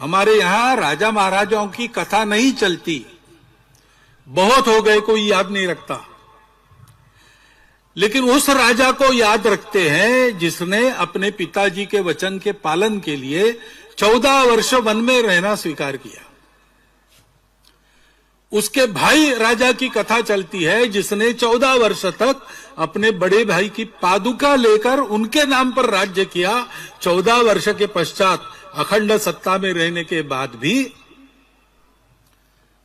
हमारे यहां राजा महाराजाओं की कथा नहीं चलती, बहुत हो गए, कोई याद नहीं रखता। लेकिन उस राजा को याद रखते हैं जिसने अपने पिताजी के वचन के पालन के लिए 14 वर्ष वन में रहना स्वीकार किया। उसके भाई राजा की कथा चलती है जिसने 14 वर्ष तक अपने बड़े भाई की पादुका लेकर उनके नाम पर राज्य किया। 14 वर्ष के पश्चात अखंड सत्ता में रहने के बाद भी,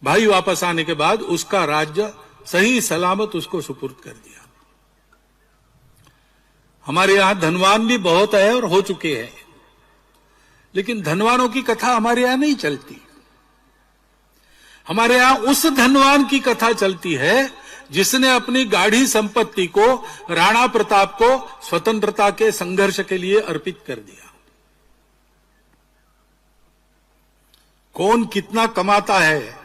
भाई वापस आने के बाद उसका राज्य सही सलामत उसको सुपुर्द कर दिया। हमारे यहां धनवान भी बहुत है और हो चुके हैं, लेकिन धनवानों की कथा हमारे यहां नहीं चलती। हमारे यहां उस धनवान की कथा चलती है जिसने अपनी गाढ़ी संपत्ति को राणा प्रताप को स्वतंत्रता के संघर्ष के लिए अर्पित कर दिया। कौन कितना कमाता है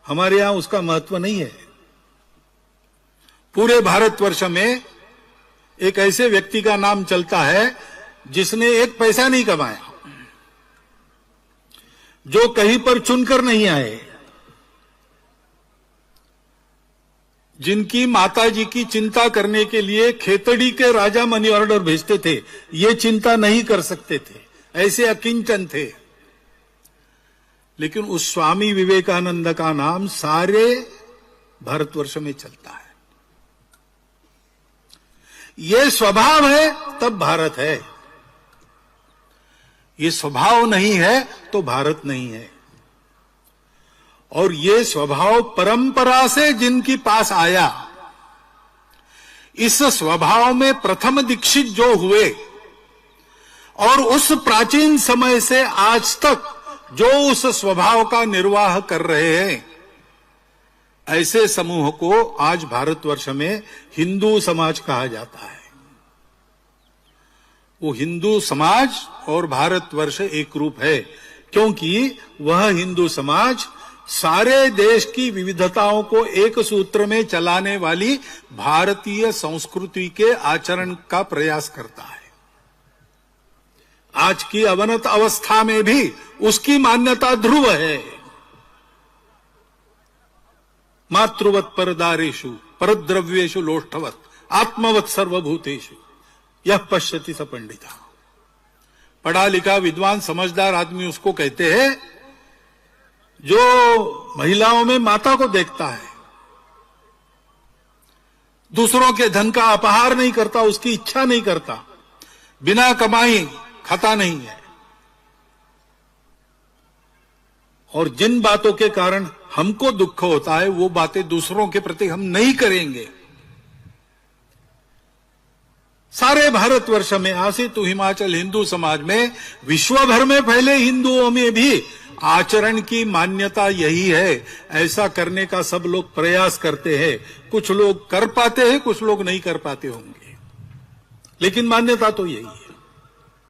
हमारे यहां उसका महत्व नहीं है। पूरे भारतवर्ष में एक ऐसे व्यक्ति का नाम चलता है जिसने एक पैसा नहीं कमाया, जो कहीं पर चुनकर नहीं आए, जिनकी माताजी की चिंता करने के लिए खेतड़ी के राजा मनी ऑर्डर भेजते थे, ये चिंता नहीं कर सकते थे, ऐसे अकिंचन थे। लेकिन उस स्वामी विवेकानंद का नाम सारे भारतवर्ष में चलता है। ये स्वभाव है तब भारत है, ये स्वभाव नहीं है तो भारत नहीं है। और ये स्वभाव परंपरा से जिनकी पास आया, इस स्वभाव में प्रथम दीक्षित जो हुए और उस प्राचीन समय से आज तक जो उस स्वभाव का निर्वाह कर रहे हैं, ऐसे समूह को आज भारतवर्ष में हिंदू समाज कहा जाता है। वो हिंदू समाज और भारतवर्ष एक रूप है, क्योंकि वह हिंदू समाज सारे देश की विविधताओं को एक सूत्र में चलाने वाली भारतीय संस्कृति के आचरण का प्रयास करता है। आज की अवनत अवस्था में भी उसकी मान्यता ध्रुव है। मातृवत परदारेषु परद्रव्येषु लोष्ठवत आत्मवत सर्वभूतेषु यह पश्यति स पंडिता। पढ़ा लिखा विद्वान समझदार आदमी उसको कहते हैं जो महिलाओं में माता को देखता है, दूसरों के धन का अपहार नहीं करता, उसकी इच्छा नहीं करता, बिना कमाई खाता नहीं है, और जिन बातों के कारण हमको दुख होता है वो बातें दूसरों के प्रति हम नहीं करेंगे। सारे भारतवर्ष में आसितु हिमाचल हिंदू समाज में, विश्व भर में फैले हिंदुओं में भी आचरण की मान्यता यही है। ऐसा करने का सब लोग प्रयास करते हैं, कुछ लोग कर पाते हैं, कुछ लोग नहीं कर पाते होंगे, लेकिन मान्यता तो यही है।